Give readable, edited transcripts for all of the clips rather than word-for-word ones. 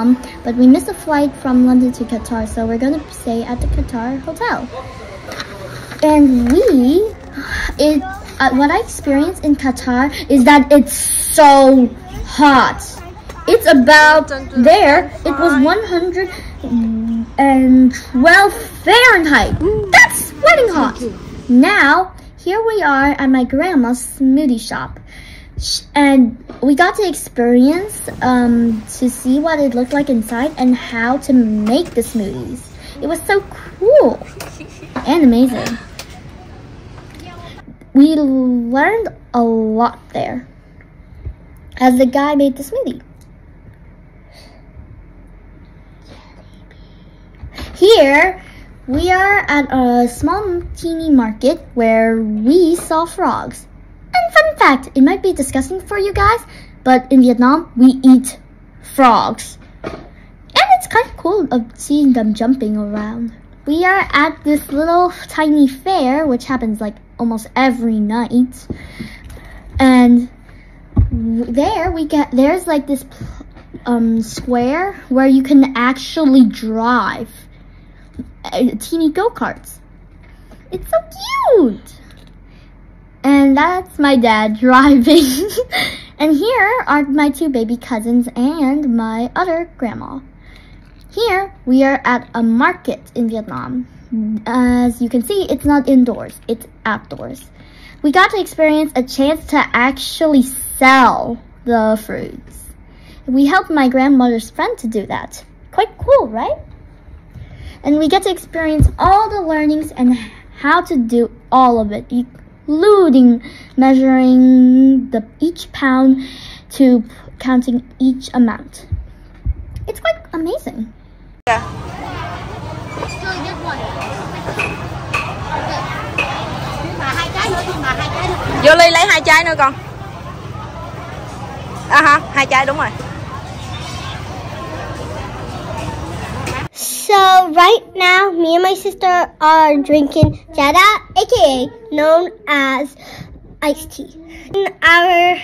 Vietnam, but we missed a flight from London to Qatar, so we're gonna stay at the Qatar hotel. And what I experienced in Qatar is that it's so hot. It's about there. It was 112 Fahrenheit. That's sweating hot. Now, here we are at my grandma's smoothie shop. And we got to experience to see what it looked like inside and how to make the smoothies. It was so cool and amazing. We learned a lot there as the guy made the smoothie. Here, we are at a small teeny market where we saw frogs. And fun fact, it might be disgusting for you guys, but in Vietnam, we eat frogs. And it's kind of cool of seeing them jumping around. We are at this little tiny fair, which happens like almost every night. And there's like this square where you can actually drive teeny go-karts. It's so cute. And that's my dad driving. And here are my two baby cousins and my other grandma. Here we are at a market in Vietnam. As you can see, it's not indoors, it's outdoors. We got to experience a chance to actually sell the fruits. We helped my grandmother's friend to do that. Quite cool, right? And we get to experience all the learnings and how to do all of it, including measuring each pound to counting each amount. It's quite amazing. Yeah. Vô Ly lấy 2 chai nữa con. Ha, 2 chai đúng rồi. So right now, me and my sister are drinking Jada, aka known as iced tea, in our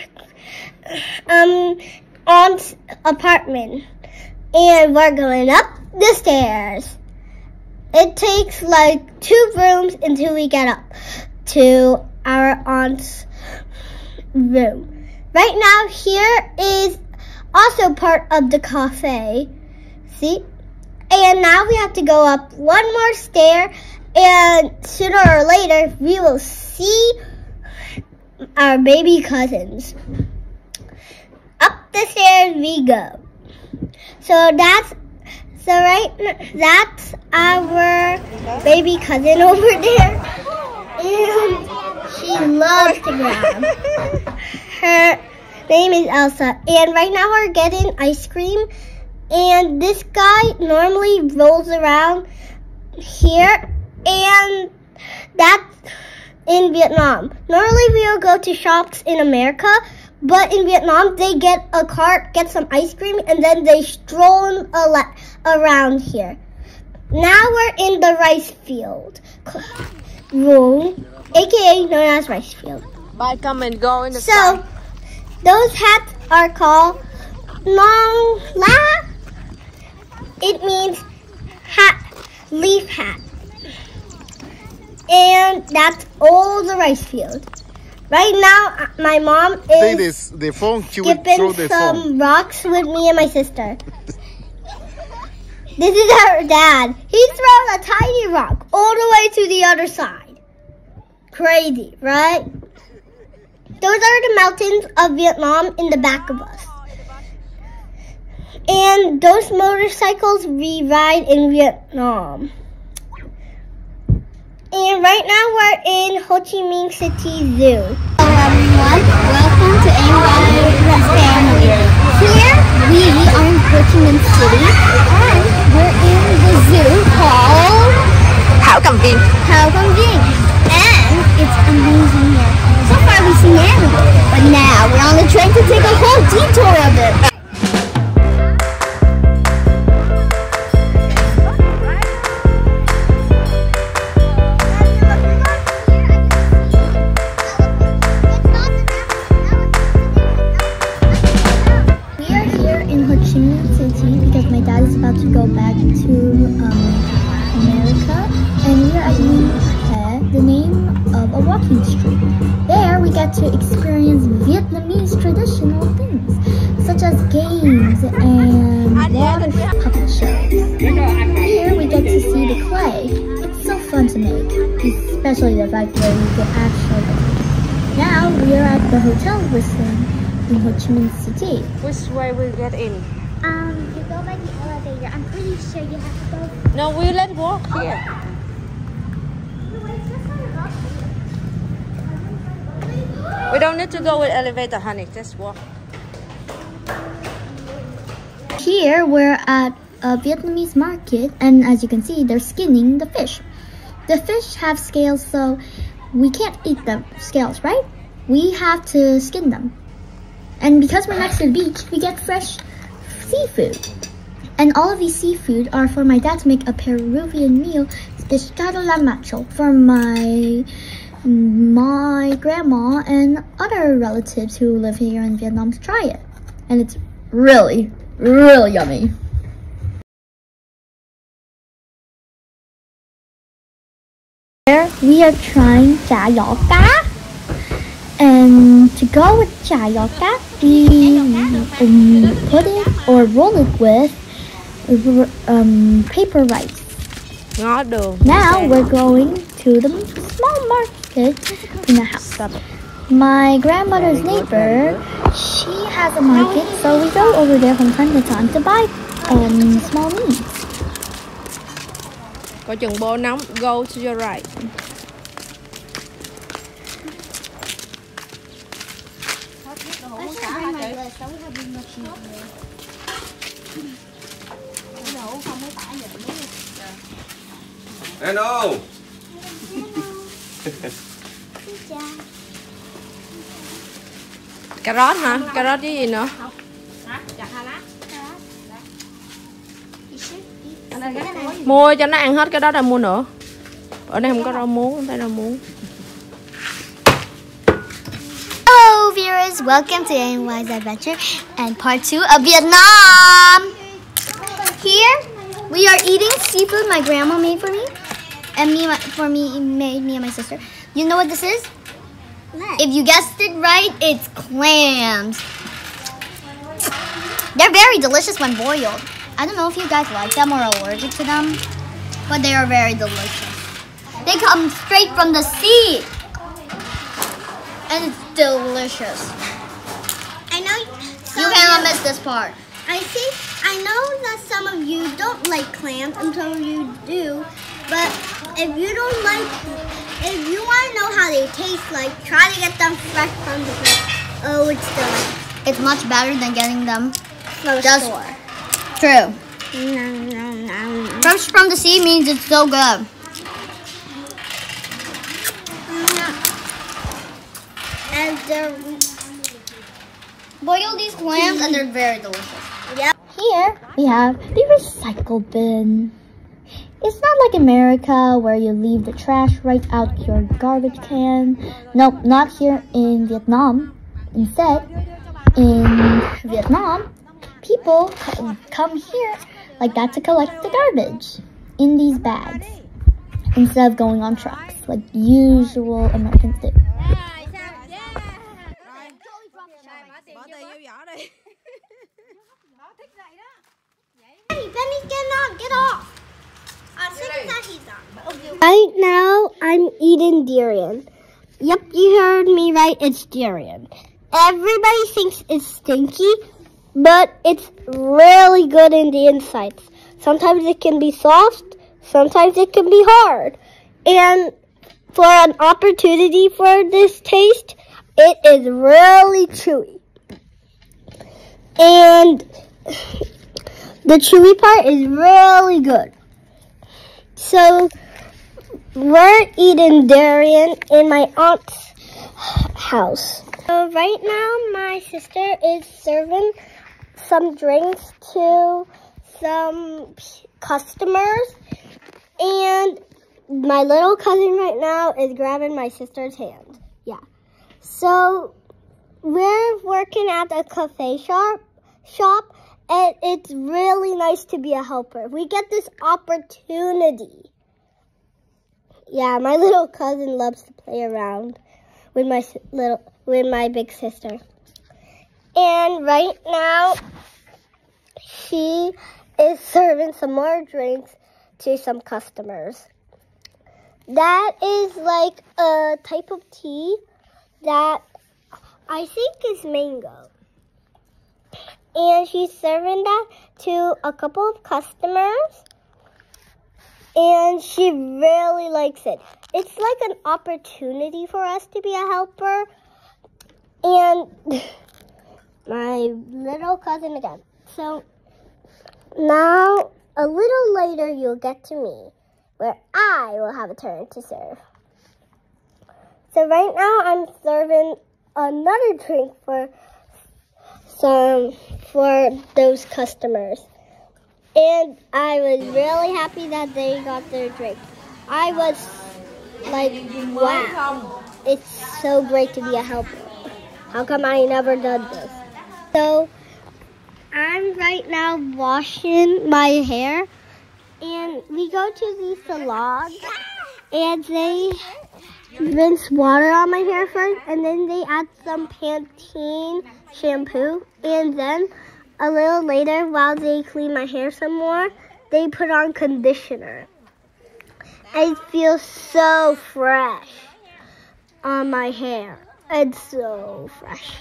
aunt's apartment, and we're going up the stairs. It takes like 2 rooms until we get up to our aunt's room. Right now, here is also part of the cafe. See? And now we have to go up 1 more stair, and sooner or later we will see our baby cousins. Up the stairs we go. So that's our baby cousin over there, and she loves to grab. Her name is Elsa, and right now we're getting ice cream. And this guy normally rolls around here, and that's in Vietnam. Normally we will go to shops in America, but in Vietnam they get a cart, get some ice cream, and then they stroll around here. Now we're in the rice field room, aka known as rice field. Bye, come and go in the sky. Those hats are called Nong La. It means leaf hat. And that's all the rice field. Right now, my mom is skipping some rocks with me and my sister. This is our dad. He's thrown a tiny rock all the way to the other side. Crazy, right? Those are the mountains of Vietnam in the back of us. And those motorcycles we ride in Vietnam. And right now we're in Ho Chi Minh City Zoo. Hello everyone, welcome to Angela's family. Here we are in Ho Chi Minh City, and we're in the zoo called Hảo Cầm Viên. Hảo Cầm Viên. And it's amazing here. So far we've seen animals, but now we're on the train to take a whole detour of it. Because my go back to America, and we are at Minh He, the name of a walking street. There we get to experience Vietnamese traditional things, such as games and water puppet shows. Here we get to see the clay. It's so fun to make, especially the fact that you can actually. Now we are at the Hotel Whistling in Ho Chi Minh City. Which way we get in? You go by the elevator. I'm pretty sure you have to go. No, we let's walk here. We don't need to go with elevator, honey. Just walk. Here we're at a Vietnamese market, and as you can see, they're skinning the fish. The fish have scales, so we can't eat the scales, right? We have to skin them. And because we're next to the beach, we get fresh seafood. And all of these seafood are for my dad to make a Peruvian meal, pescado la macho, for my grandma and other relatives who live here in Vietnam to try it. And it's really, really yummy. Here we are trying chả giò cá. And to go with chả giò cá, we put it or roll it with paper rice. Now we're going to the small market in the house. My grandmother's neighbor, she has a market, so we go over there from time to time to buy small meats. Có chừng bố nóng. Go to your right. Hello. Cà rốt hả? Cà rốt với gì nữa? Mua cho nó ăn hết cái đó rồi mua nữa. Ở đây không có rau muống, không phải rau muống. Hello viewers, welcome to ANY's Adventure and part 2 of Vietnam. Here we are eating seafood my grandma made for me, and made me and my sister. You know what this is? If you guessed it right, it's clams. They're very delicious when boiled. I don't know if you guys like them or are allergic to them, but they are very delicious. They come straight from the sea, and it's delicious. I know You cannot miss this part. I know that some of you don't like clams and some of you do, but if you want to know how they taste like, try to get them fresh from the fish. Oh, it's delicious. It's much better than getting them From the Just- store. true. No. Fresh from the sea means it's so good. And they're, Boil these clams and they're very delicious. yep. Here we have the recycle bin. It's not like America where you leave the trash right out your garbage can. Nope, not here in Vietnam. Instead, in Vietnam, people come here like that to collect the garbage in these bags instead of going on trucks like usual Americans do. Benny, get off. Right now, I'm eating durian. Yep, you heard me right. It's durian. Everybody thinks it's stinky, but it's really good in the insides. Sometimes it can be soft, sometimes it can be hard. And for an opportunity for this taste, it is really chewy. And the chewy part is really good. So we're eating durian in my aunt's house. So right now my sister is serving some drinks to some customers, and my little cousin right now is grabbing my sister's hand. Yeah. So we're working at a cafe shop, And it's really nice to be a helper. We get this opportunity. Yeah, my little cousin loves to play around with my big sister. And right now, she is serving some more drinks to some customers. That is like a type of tea that I think is mango. And she's serving that to a couple of customers. And she really likes it. It's like an opportunity for us to be a helper. And my little cousin again. So now, a little later, you'll get to me, where I will have a turn to serve. So right now, I'm serving another drink for those customers. And I was really happy that they got their drink. I was like, wow, it's so great to be a helper. How come I never done this? So I'm right now washing my hair, and we go to the salon, and they rinse water on my hair first, and then they add some Pantene shampoo, and then a little later, while they clean my hair some more, they put on conditioner. It feels so fresh on my hair. It's so fresh.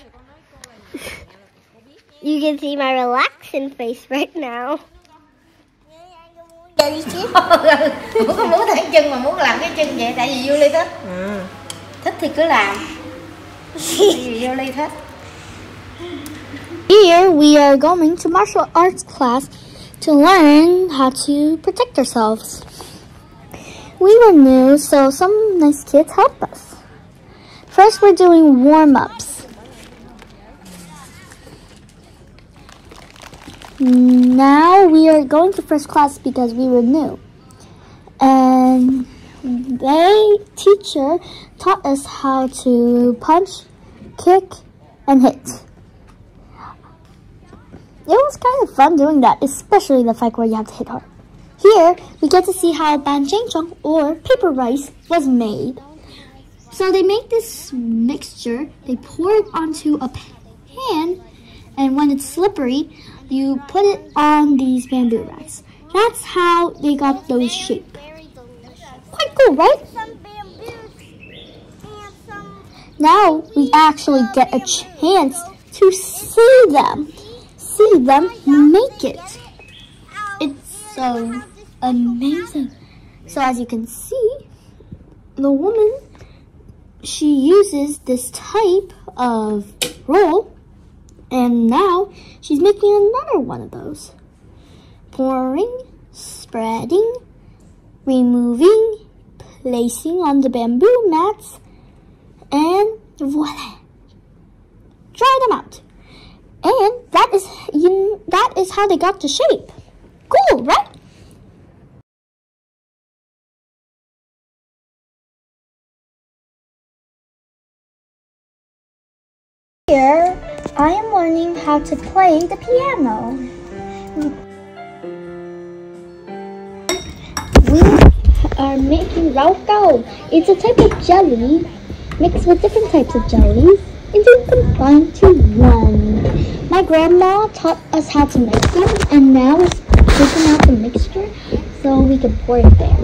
You can see my relaxing face right now. Không muốn thẳng chân mà muốn làm cái chân vậy, tại vì Julie thích. Thích thì cứ làm. Vì Julie thích. Here we are going to martial arts class to learn how to protect ourselves. We were new, so some nice kids helped us. First, we're doing warm-ups. Now we are going to first class because we were new. And the teacher taught us how to punch, kick, and hit. It was kind of fun doing that, especially the fight where you have to hit hard. Here, we get to see how banchangeong, or paper rice, was made. So they make this mixture, they pour it onto a pan, and when it's slippery, you put it on these bamboo racks. That's how they got those shapes. Quite cool, right? Now we actually get a chance to see them make it. It's so amazing. So as you can see, the woman, she uses this type of roll, and now she's making another one of those. Pouring, spreading, removing, placing on the bamboo mats, and voila! Dry them out. And that is how they got the shape. Cool, right? Here, I am learning how to play the piano. We are making raucau. It's a type of jelly mixed with different types of jellies until combined to one. My grandma taught us how to make them, and now we're taking out the mixture so we can pour it there.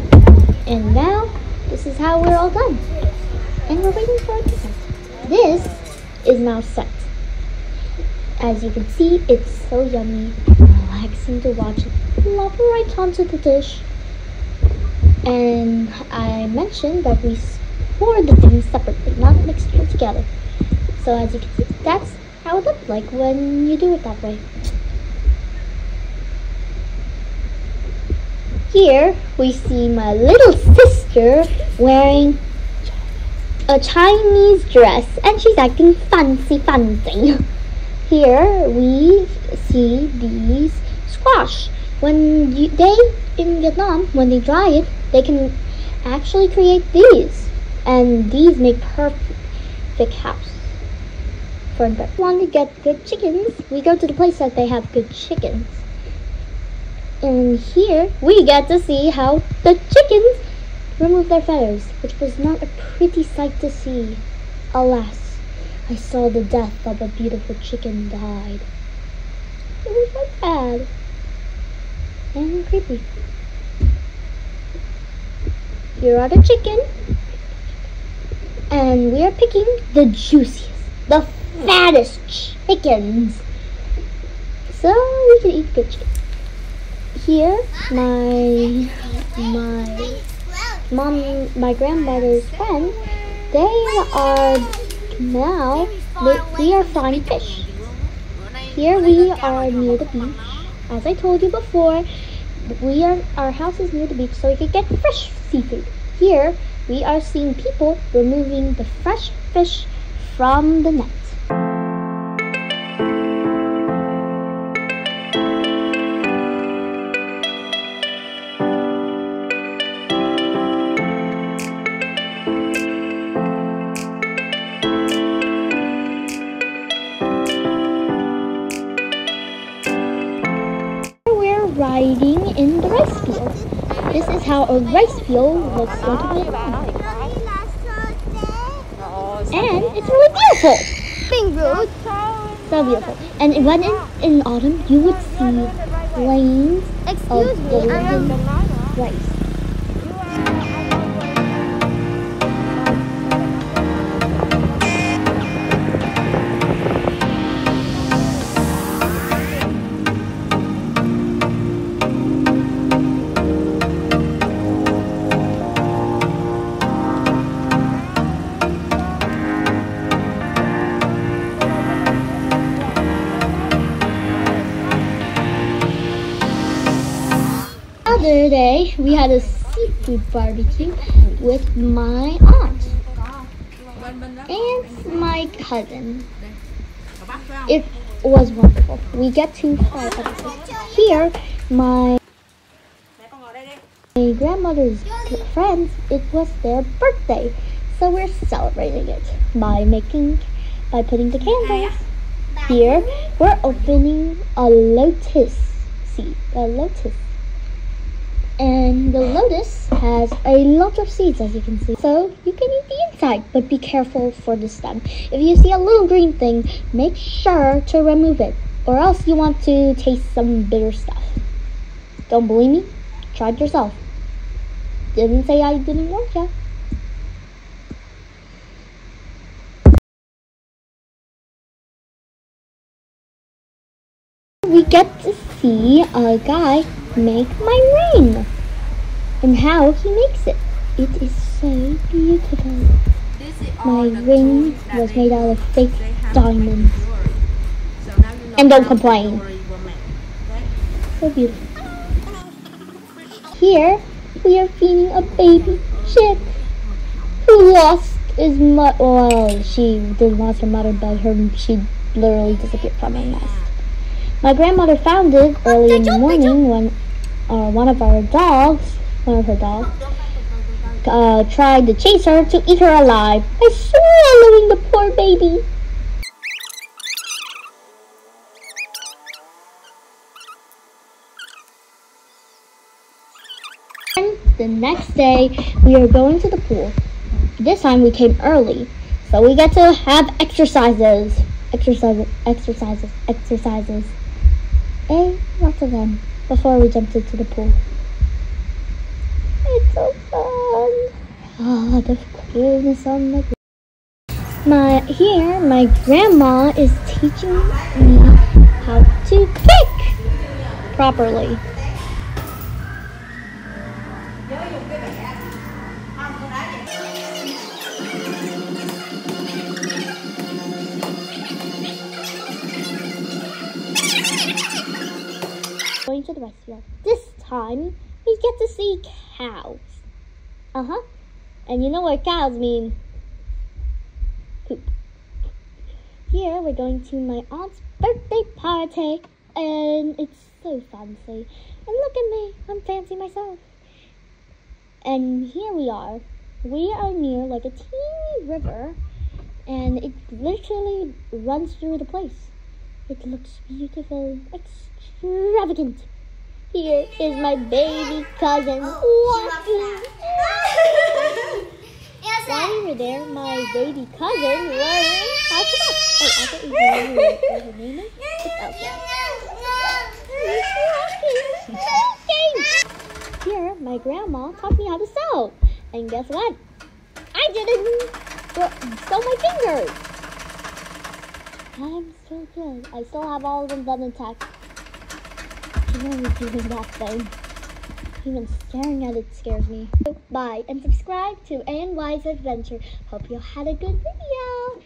And now, this is how we're all done. And we're waiting for it to set. This is now set. As you can see, it's so yummy and relaxing to watch it plop right onto the dish. And I mentioned that we pour the things separately, not mixed them together. So as you can see, that's how it looks like when you do it that way. Here we see my little sister wearing a Chinese dress, and she's acting fancy. Here we see these squash. In Vietnam, when they dry it, they can actually create these, and these make perfect house for the want to get good chickens, we go to the place that they have good chickens. And here we get to see how the chickens remove their feathers, which was not a pretty sight to see. Alas, I saw the death of a beautiful chicken died. It was so bad and creepy. Here are the chicken, and we are picking the juiciest, the fattest chickens, so we can eat good chicken. Here, my grandmother's friend, we are frying fish. Here we are near the beach. As I told you before, our house is near the beach, so we could get fresh seafood. Here we are seeing people removing the fresh fish from the net. Riding in the rice field. This is how a rice field looks going to be. And it's really beautiful. So beautiful. And when in autumn, you would see lanes of golden rice. The other day, we had a seafood barbecue with my aunt and my cousin. It was wonderful. We get to fry everything. Here, my grandmother's friends, it was their birthday, so we're celebrating it by putting the candles. Here, we're opening a lotus seed, and the lotus has a lot of seeds, as you can see. So you can eat the inside, but be careful for the stem. If you see a little green thing, make sure to remove it, or else you want to taste some bitter stuff. Don't believe me? Try it yourself. Didn't say I didn't warn ya. We get to see a guy make my ring, and how he makes it. It is so beautiful. My ring was made out of fake diamonds. And don't complain. So beautiful. Here we are feeding a baby chick who lost his mother. Well, she didn't lose her mother, but she literally disappeared from her nest. My grandmother found it early in the morning when one of her dogs tried to chase her to eat her alive by swallowing the poor baby. And the next day, we are going to the pool. This time we came early, so we get to have exercises. And lots of them before we jumped into the pool. It's so fun. Oh, the coolness on the Here, my grandma is teaching me how to pick properly. Going to the rice field. This time, we get to see cows. And you know what cows mean? Poop. Here, we're going to my aunt's birthday party, and it's so fancy. And look at me, I'm fancy myself. And here we are. We are near like a teeny river, and it literally runs through the place. It looks beautiful, extravagant. Here is my baby cousin walking. While we were there, my baby cousin learned how to walk. Oh, I thought you knew what her name is. It's Elsa. Here, my grandma taught me how to sew. And guess what? I didn't sew my fingers. I'm so good. I still have all of them done intact. I'm only doing that thing. Even staring at it scares me. Bye and subscribe to ANY's Adventure. Hope you had a good video.